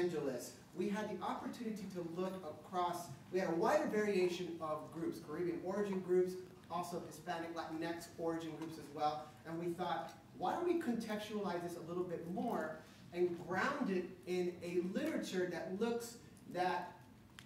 Angeles, we had the opportunity to look across, we had a wider variation of groups, Caribbean origin groups, also Hispanic, Latinx origin groups as well, and we thought, why don't we contextualize this a little bit more and ground it in a literature that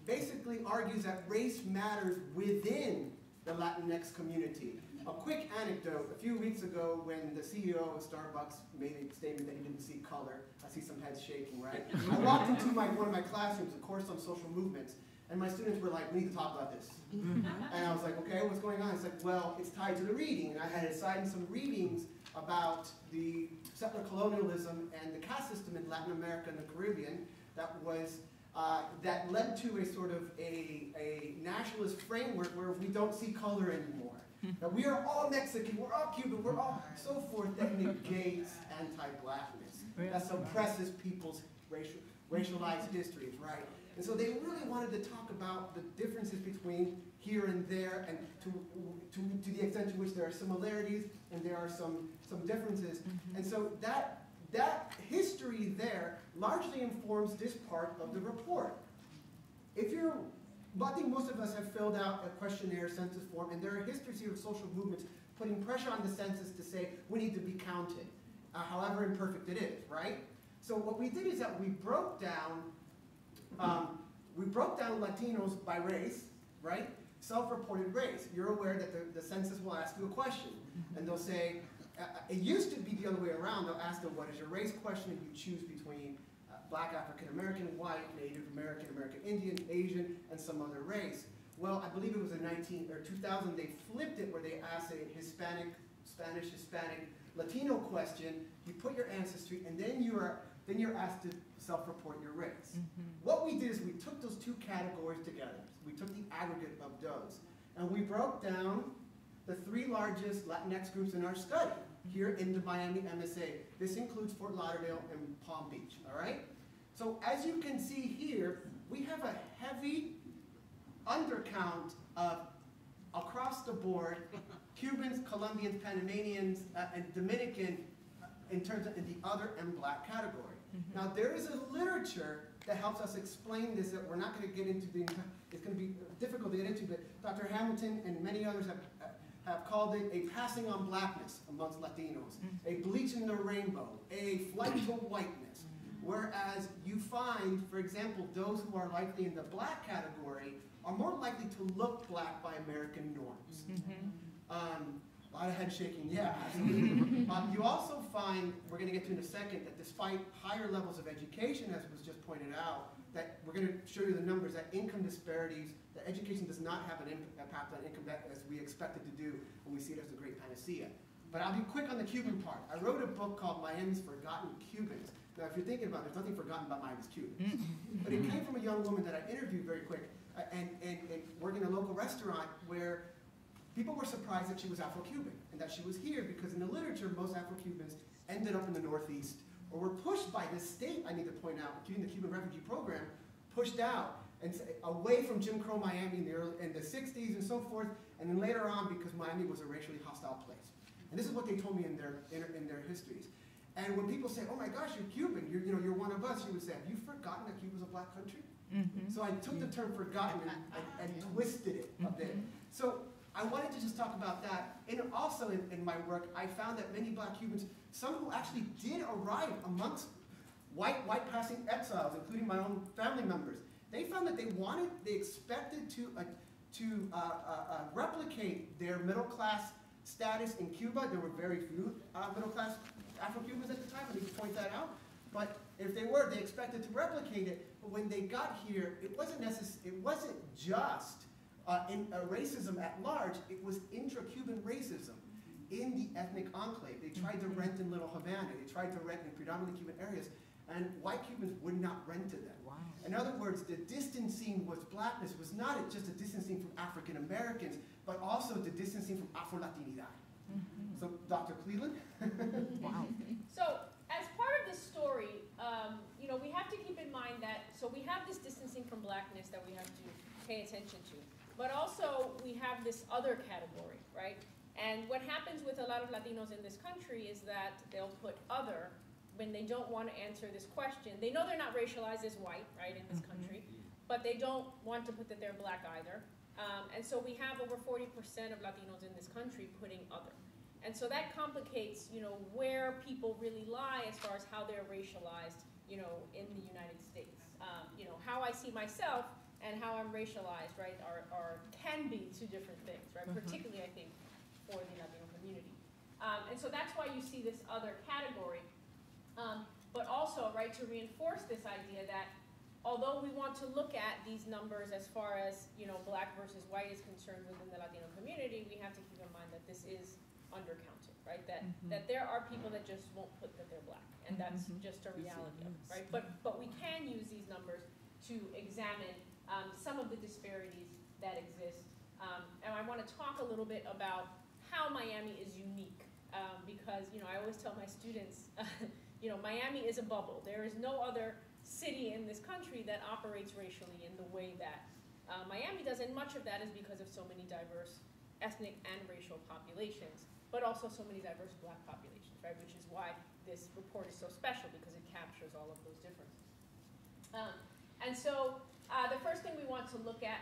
basically argues that race matters within the Latinx community. A quick anecdote, a few weeks ago when the CEO of Starbucks made a statement that he didn't see color, I see some heads shaking, right? I walked into one of my classrooms, a course on social movements, and my students were like, we need to talk about this. And I was like, okay, what's going on? It's like, well, it's tied to the reading. And I had assigned some readings about the settler colonialism and the caste system in Latin America and the Caribbean that led to a sort of a nationalist framework where we don't see color anymore. That we are all Mexican, we're all Cuban, we're all so forth, that negates anti-blackness. That suppresses people's racialized histories, right? And so they really wanted to talk about the differences between here and there, and to the extent to which there are similarities and there are some differences. And so that history there largely informs this part of the report. I think most of us have filled out a questionnaire census form, and there are histories here of social movements putting pressure on the census to say we need to be counted, however imperfect it is, right? So what we did is that we broke down Latinos by race, right? Self-reported race. You're aware that the census will ask you a question, and they'll say, it used to be the other way around. They'll ask them, what is your race question, and you choose between Black, African American, white, Native American, American Indian, Asian, and some other race. Well, I believe it was in 2000, they flipped it where they asked a Hispanic, Spanish, Hispanic, Latino question. You put your ancestry, and then you're asked to self-report your race. What we did is we took those two categories together. We took the aggregate of those, and we broke down the three largest Latinx groups in our study here in the Miami MSA. This includes Fort Lauderdale and Palm Beach, all right? So as you can see here, we have a heavy undercount of, across the board, Cubans, Colombians, Panamanians, and Dominican in terms of the other and Black category. Now there is a literature that helps us explain this that we're not going to get into, it's going to be difficult to get into, but Dr. Hamilton and many others have called it a passing on blackness amongst Latinos, a bleaching the rainbow, a flight to whiteness. Whereas you find, for example, those who are likely in the Black category are more likely to look Black by American norms. A lot of head shaking, yeah, absolutely. You also find, we're going to get to in a second, that despite higher levels of education, as was just pointed out, that we're going to show you the numbers, that income disparities, that education does not have an impact on income as we expect it to do when we see it as a great panacea. But I'll be quick on the Cuban part. I wrote a book called Miami's Forgotten Cubans. Now, if you're thinking about it, there's nothing forgotten about Miami's Cubans. But it came from a young woman that I interviewed very quick and working in a local restaurant where people were surprised that she was Afro-Cuban and that she was here because in the literature, most Afro-Cubans ended up in the Northeast or were pushed by the state, I need to point out, including the Cuban refugee program, pushed out and away from Jim Crow Miami in the 60s and so forth, and then later on because Miami was a racially hostile place. And this is what they told me in their histories. And when people say, oh my gosh, you're Cuban, you're one of us, you would say, have you forgotten that Cuba's a Black country? So I took the term forgotten and twisted it a bit. So I wanted to just talk about that. And also in my work, I found that many Black Cubans, some who actually did arrive amongst white passing exiles, including my own family members, they found that they expected to replicate their middle class status in Cuba. There were very few middle class Afro-Cubans at the time, I need to point that out. But if they were, they expected to replicate it. But when they got here, it wasn't just racism at large, it was intra-Cuban racism in the ethnic enclave. They tried to rent in Little Havana, they tried to rent in predominantly Cuban areas, and white Cubans would not rent to them. Wow. In other words, the distancing with Blackness was not just a distancing from African Americans, but also the distancing from Afro-Latinidad. So, Dr. Cleland? Wow. So, as part of this story, we have to keep in mind that, so we have this distancing from Blackness that we have to pay attention to. But also, we have this other category, right? And what happens with a lot of Latinos in this country is that they'll put other when they don't want to answer this question, they know they're not racialized as white, right, in this country, but they don't want to put that they're black either. And so we have over 40% of Latinos in this country putting other. And so that complicates, where people really lie as far as how they're racialized, in the United States. How I see myself and how I'm racialized, right, can be two different things, right, particularly, I think, for the Latino community. And so that's why you see this other category. But also, right, to reinforce this idea that although we want to look at these numbers as far as, black versus white is concerned within the Latino community, we have to keep in mind that this is undercounted, right? That there are people that just won't put that they're black, and that's just a reality of it, right? But we can use these numbers to examine some of the disparities that exist. And I want to talk a little bit about how Miami is unique, because, I always tell my students, Miami is a bubble. There is no other city in this country that operates racially in the way that Miami does, and much of that is because of so many diverse ethnic and racial populations, but also so many diverse black populations, right? Which is why this report is so special, because it captures all of those differences. And so the first thing we want to look at,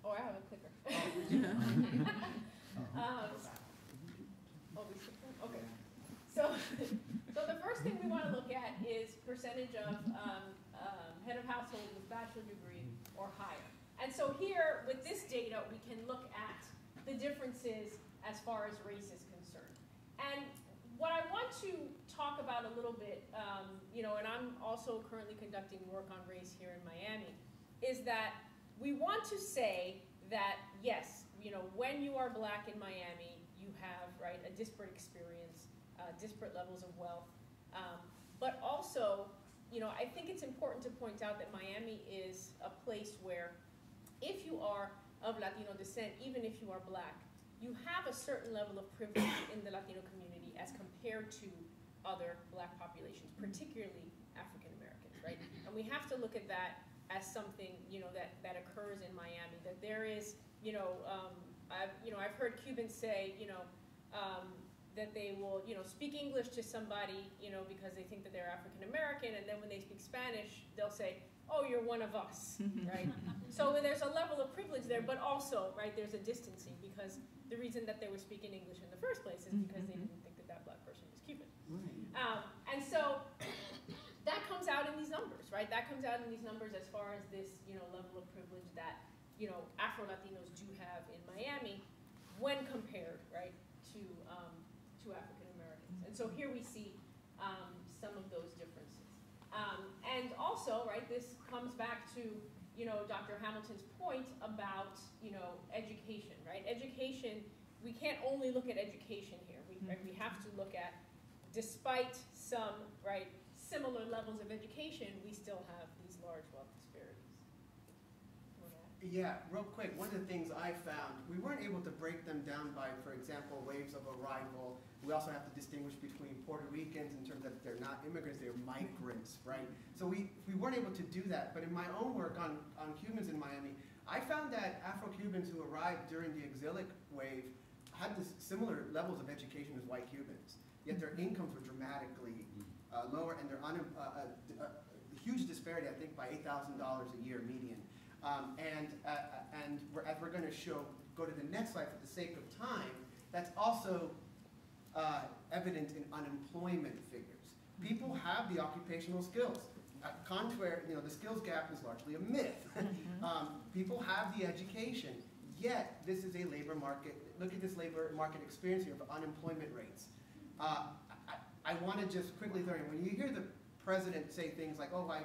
I have a clicker. Okay. So the first thing we want to look at is percentage of head of household with bachelor degree or higher. And so here, with this data, we can look at the differences as far as race is concerned. And what I want to talk about a little bit, and I'm also currently conducting work on race here in Miami, is that we want to say that, yes, when you are black in Miami, you have, right, a disparate experience, disparate levels of wealth, but also, I think it's important to point out that Miami is a place where if you are of Latino descent, even if you are black, you have a certain level of privilege in the Latino community as compared to other black populations, particularly African Americans, right? And we have to look at that as something, that occurs in Miami, that there is, I've heard Cubans say, that they will, speak English to somebody, because they think that they're African American, and then when they speak Spanish, they'll say, oh, you're one of us, right? So there's a level of privilege there, but also, right, there's a distancing, because the reason that they were speaking English in the first place is because they didn't think that that black person was Cuban. And so that comes out in these numbers, right? That comes out in these numbers as far as this, level of privilege that, Afro-Latinos do have in Miami when compared, right, to African Americans. And so here we see some of those differences. And also, right, this comes back to, Dr. Hamilton's point about, education, right? Education, we can't only look at education here. We have to look at, despite some, right, similar levels of education, we still have these large wealth disparities. Yeah, real quick, one of the things I found, we weren't able to break them down by, for example, waves of arrival. We also have to distinguish between Puerto Ricans in terms that they're not immigrants, they're migrants, right? So we weren't able to do that, but in my own work on Cubans in Miami, I found that Afro-Cubans who arrived during the exilic wave had this similar levels of education as white Cubans, yet their incomes were dramatically lower, and they're a huge disparity, I think, by $8,000 a year median. And as we're going to go to the next slide for the sake of time, that's also evident in unemployment figures. People have the occupational skills. Contrary, the skills gap is largely a myth. People have the education, yet this is a labor market. Look at this labor market experience here of unemployment rates. I want to just quickly throw in, when you hear the president say things like, oh, I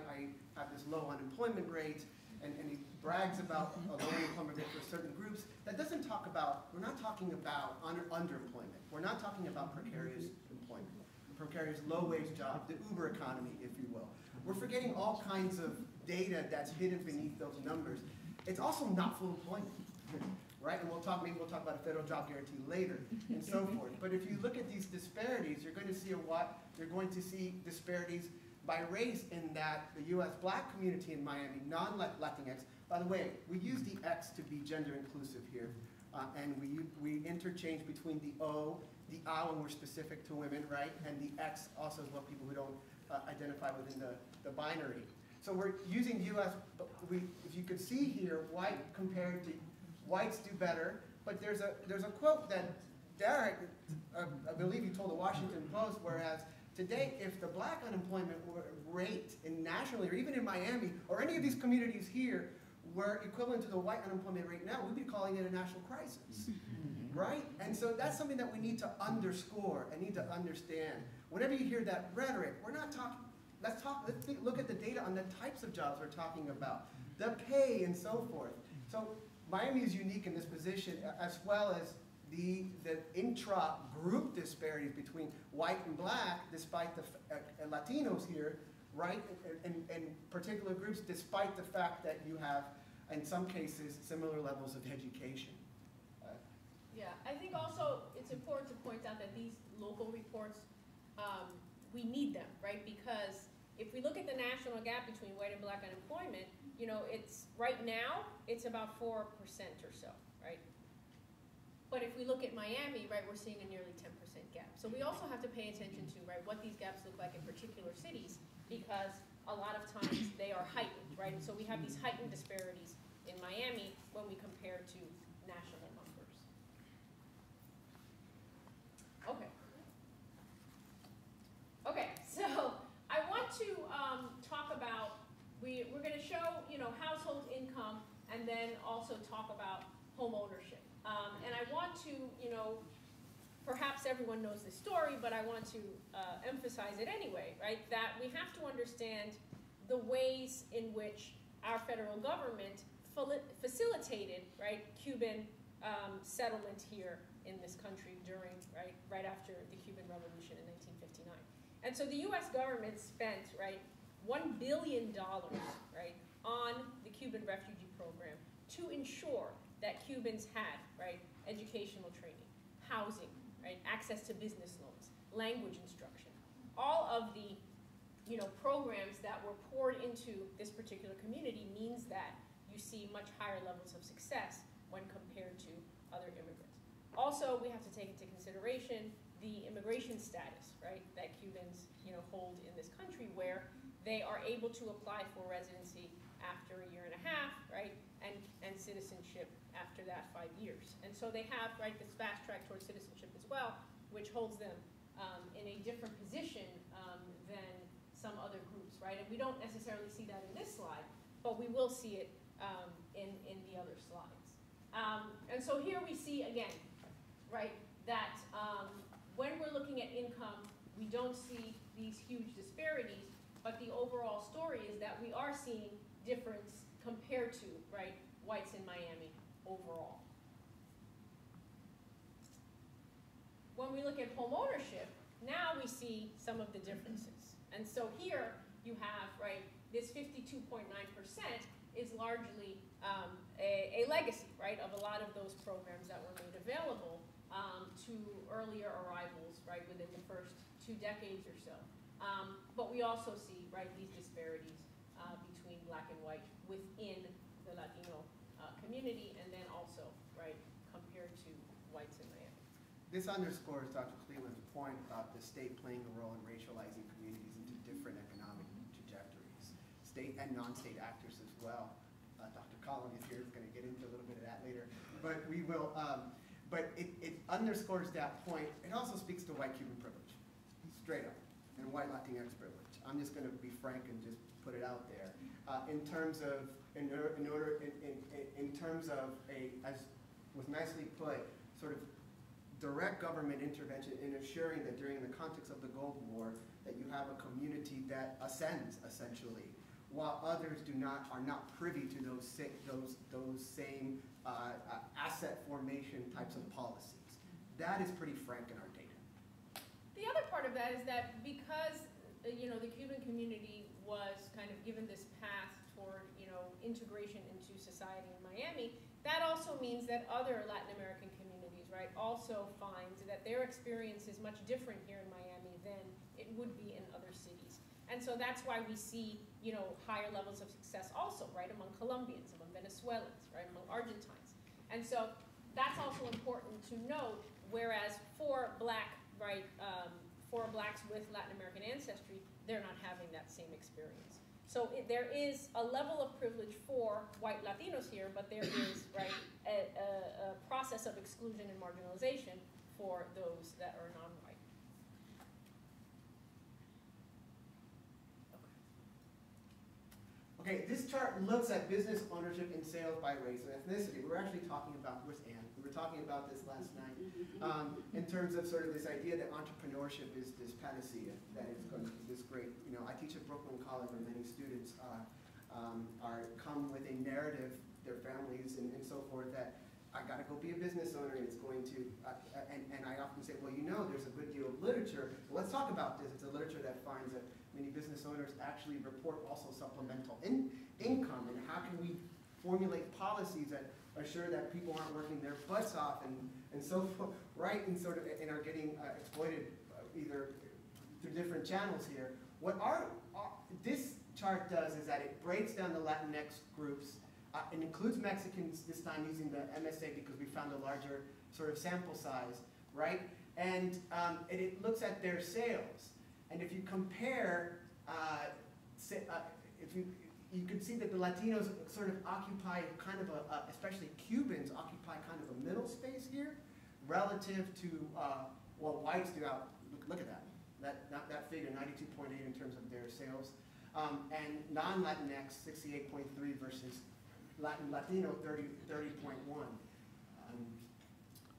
have this low unemployment rate, and he brags about a low unemployment rate for certain groups, that doesn't talk about, we're not talking about underemployment. We're not talking about precarious employment, precarious low-wage jobs, the Uber economy, if you will. We're forgetting all kinds of data that's hidden beneath those numbers. It's also not full employment, right? And maybe we'll talk about a federal job guarantee later, and so forth. But if you look at these disparities, you're going to see disparities by race in that the U.S. black community in Miami, non-Latinx, by the way, we use the X to be gender inclusive here, and we interchange between the O the I when we're specific to women, right? And the X also is what people who don't identify within the binary. So we're using US, if you could see here, white compared to whites do better, but there's a quote that Derek, I believe he told the Washington Post, whereas today, if the black unemployment rate nationally, or even in Miami, or any of these communities here, were equivalent to the white unemployment rate now, we'd be calling it a national crisis, right? And so that's something that we need to underscore and need to understand. Whenever you hear that rhetoric, we're not talking, let's look at the data on the types of jobs we're talking about, the pay and so forth. So Miami is unique in this position, as well as the intra-group disparities between white and black, despite the Latinos here, right, and particular groups, despite the fact that you have, in some cases, similar levels of education. Yeah, I think also it's important to point out that these local reports, we need them, right? Because if we look at the national gap between white and black unemployment, you know, it's right now it's about 4% or so, right? But if we look at Miami, right, we're seeing a nearly 10% gap. So we also have to pay attention to, right, what these gaps look like in particular cities, because a lot of times they are heightened, right? And so we have these heightened disparities in Miami when we compare to national numbers. Okay. Okay, so I want to talk about, we're going to show, you know, household income, and then also talk about home ownership. And I want to, you know, perhaps everyone knows this story, but I want to emphasize it anyway, right? That we have to understand the ways in which our federal government facilitated, right, Cuban settlement here in this country during, right after the Cuban Revolution in 1959. And so the U.S. government spent, right, $1 billion, right, on the Cuban refugee program to ensure that Cubans had, right, educational training, housing, right, access to business loans, language instruction, all of the, you know, programs that were poured into this particular community means that you see much higher levels of success when compared to other immigrants. Also, we have to take into consideration the immigration status, right, that Cubans, you know, hold in this country, where they are able to apply for residency after a year and a half, right, and citizenship after that 5 years. And so they have, right, this fast track towards citizenship as well, which holds them in a different position than some other groups, right? And we don't necessarily see that in this slide, but we will see it in the other slides. And so here we see, again, right, that when we're looking at income, we don't see these huge disparities, but the overall story is that we are seeing difference compared to, right, whites in Miami overall. When we look at home ownership, now we see some of the differences. And so here you have, right, this 52.9% is largely a legacy, right, of a lot of those programs that were made available to earlier arrivals, right, within the first 2 decades or so. But we also see, right, these disparities between black and white within the Latino community, and then also, right, compared to whites in Miami. This underscores Dr. Cleveland's point about the state playing a role in racializing communities into different economic trajectories. State and non-state actors as well. Dr. Collin is here, is going to get into a little bit of that later. But we will, but it underscores that point. It also speaks to white Cuban privilege, straight up, and white Latinx privilege. I'm just going to be frank and just put it out there. In terms of, as was nicely put, sort of direct government intervention in assuring that during the context of the Gulf War, that you have a community that ascends, essentially, while others are not privy to those same asset formation types of policies. That is pretty frank in our data. The other part of that is that because, you know, the Cuban community was kind of given this path toward, you know, integration into society in Miami, that also means that other Latin American communities, right, also find that their experience is much different here in Miami than it would be in other cities. And so that's why we see, you know, higher levels of success also, right, among Colombians, among Venezuelans, right, among Argentines. And so that's also important to note whereas for black, right, for blacks with Latin American ancestry, they're not having that same experience. So there is a level of privilege for white Latinos here, but there is, right, a process of exclusion and marginalization for those that are non-white. Okay, this chart looks at business ownership and sales by race and ethnicity. We were actually talking about, where's Anne? We were talking about this last night in terms of sort of this idea that entrepreneurship is this panacea, that it's going to be this great, you know, I teach at Brooklyn College and many students come with a narrative, their families and so forth, that I gotta go be a business owner and it's going to, and I often say, well, you know, there's a good deal of literature. Well, let's talk about this. It's a literature that finds that many business owners actually report also supplemental income, and how can we formulate policies that assure that people aren't working their butts off and so forth, right, and sort of, and are getting exploited either through different channels here. What this chart does is that it breaks down the Latinx groups. It includes Mexicans this time using the MSA because we found a larger sort of sample size, right? And it looks at their sales. And if you compare, you can see that the Latinos sort of occupy kind of especially Cubans occupy kind of a middle space here relative to what whites do out. Look at that. That figure, 92.8 in terms of their sales. And non-Latinx, 68.3 versus Latino, 30.1.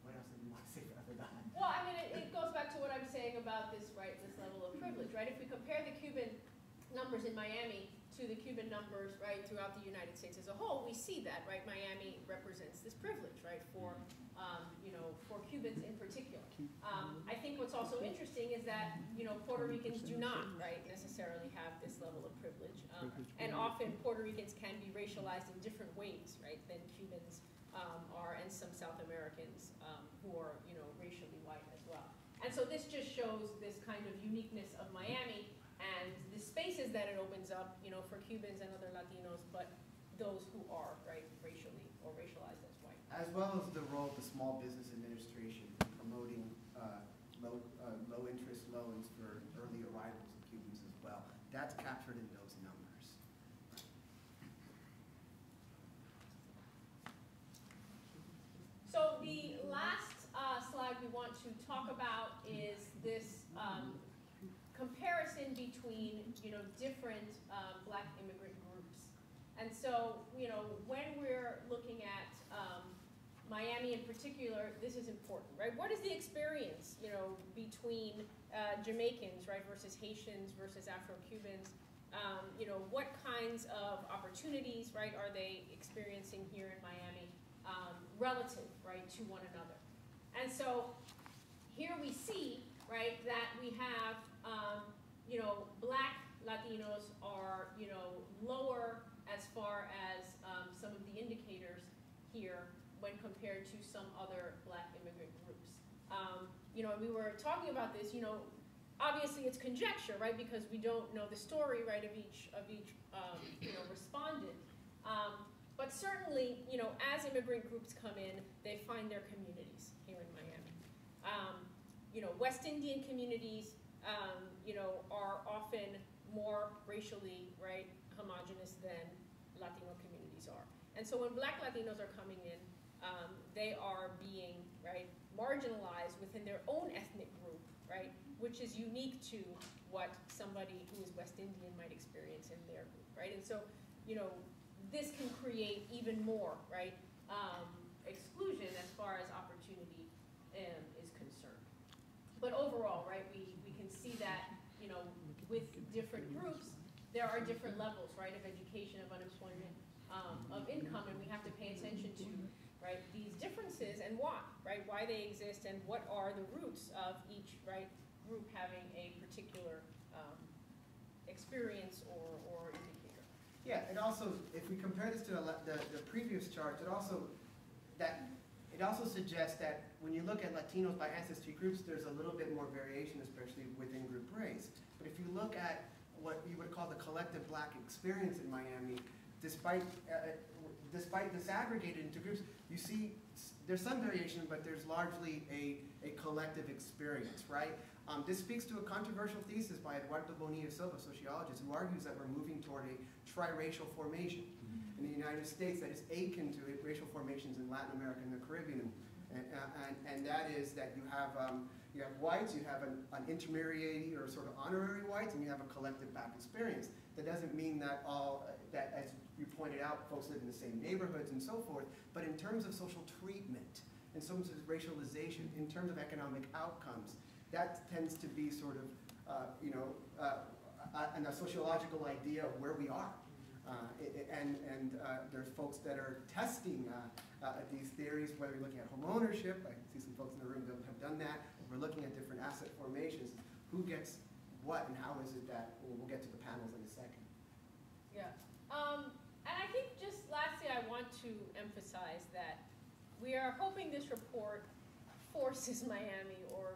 What else did you want to say after that? Well, I mean, it goes back to what I'm saying about this, right, this level of privilege, right? If we compare the Cuban numbers in Miami to the Cuban numbers, right, throughout the United States as a whole, we see that, right? Miami represents this privilege, right, for, you know, for Cubans in particular. I think what's also interesting is that, you know, Puerto Ricans do not, right, necessarily have this level of privilege. And often Puerto Ricans can be racialized in different ways, right, than Cubans are, and some South Americans who are, you know, racially white as well. And so this just shows this kind of uniqueness of Miami and the spaces that it opens up, you know, for Cubans and other Latinos, but those who are, right, racially or racialized as white. As well as the role of the Small Business Administration in promoting low interest loans for early arrivals of Cubans as well. That's captured in those numbers. So the last slide we want to talk about is this comparison between, you know, different black immigrant groups. And so, you know, when we're looking at Miami in particular, this is important, right? What is the experience, you know, between Jamaicans, right, versus Haitians versus Afro-Cubans? You know, what kinds of opportunities, right, are they experiencing here in Miami relative, right, to one another? And so here we see, right, that we have, you know, black Latinos are, you know, lower as far as some of the indicators here when compared to some other black immigrant groups. You know, and we were talking about this, you know, obviously it's conjecture, right, because we don't know the story, right, of each you know, respondent. But certainly, you know, as immigrant groups come in, they find their communities here in Miami. You know, West Indian communities, you know, are often more racially, right, homogenous than Latino communities are. And so when black Latinos are coming in, they are being, right, marginalized within their own ethnic group, right, which is unique to what somebody who is West Indian might experience in their group, right? And so, you know, this can create even more, right, exclusion as far as opportunity is concerned. But overall, right, we can see that, you know, with different groups, there are different levels, right, of education, of unemployment, of income, and we have to pay attention to, right, these differences and why, right, why they exist and what are the roots of each, right, group having a particular experience or indicator. Yeah, it also, if we compare this to the previous charts, it also suggests that when you look at Latinos by ancestry groups, there's a little bit more variation, especially within group race. But if you look at what you would call the collective black experience in Miami, despite despite disaggregated into groups, you see there's some variation, but there's largely a collective experience, right? This speaks to a controversial thesis by Eduardo Bonilla Silva, sociologist, who argues that we're moving toward a triracial formation in the United States that is akin to racial formations in Latin America and the Caribbean, and that is that you have whites, you have an intermediary or sort of honorary whites, and you have a collective black experience. That doesn't mean that that, as you pointed out, folks live in the same neighborhoods and so forth, but in terms of social treatment, in terms of racialization, in terms of economic outcomes, that tends to be sort of, a sociological idea of where we are. There's folks that are testing these theories, whether you're looking at home ownership. I see some folks in the room that have done that. We're looking at different asset formations. Who gets what, and how is it that, we'll get to the panels in a second. Yeah. And I think just lastly, I want to emphasize that we are hoping this report forces Miami or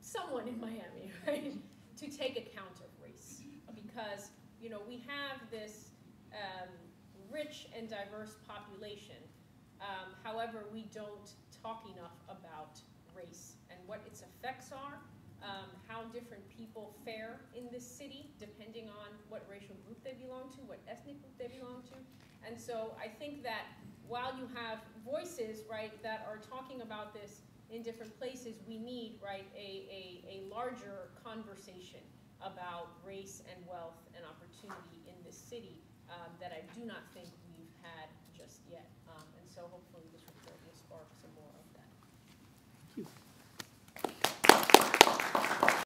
someone in Miami, right, to take account of race. Because, we have this rich and diverse population. However, we don't talk enough about race and what its effects are, how different people fare in this city, depending on what racial group they belong to, what ethnic group they belong to. And so I think that while you have voices, right, that are talking about this in different places, we need, right, a larger conversation about race and wealth and opportunity in this city that I do not think we've had just yet. And so hopefully this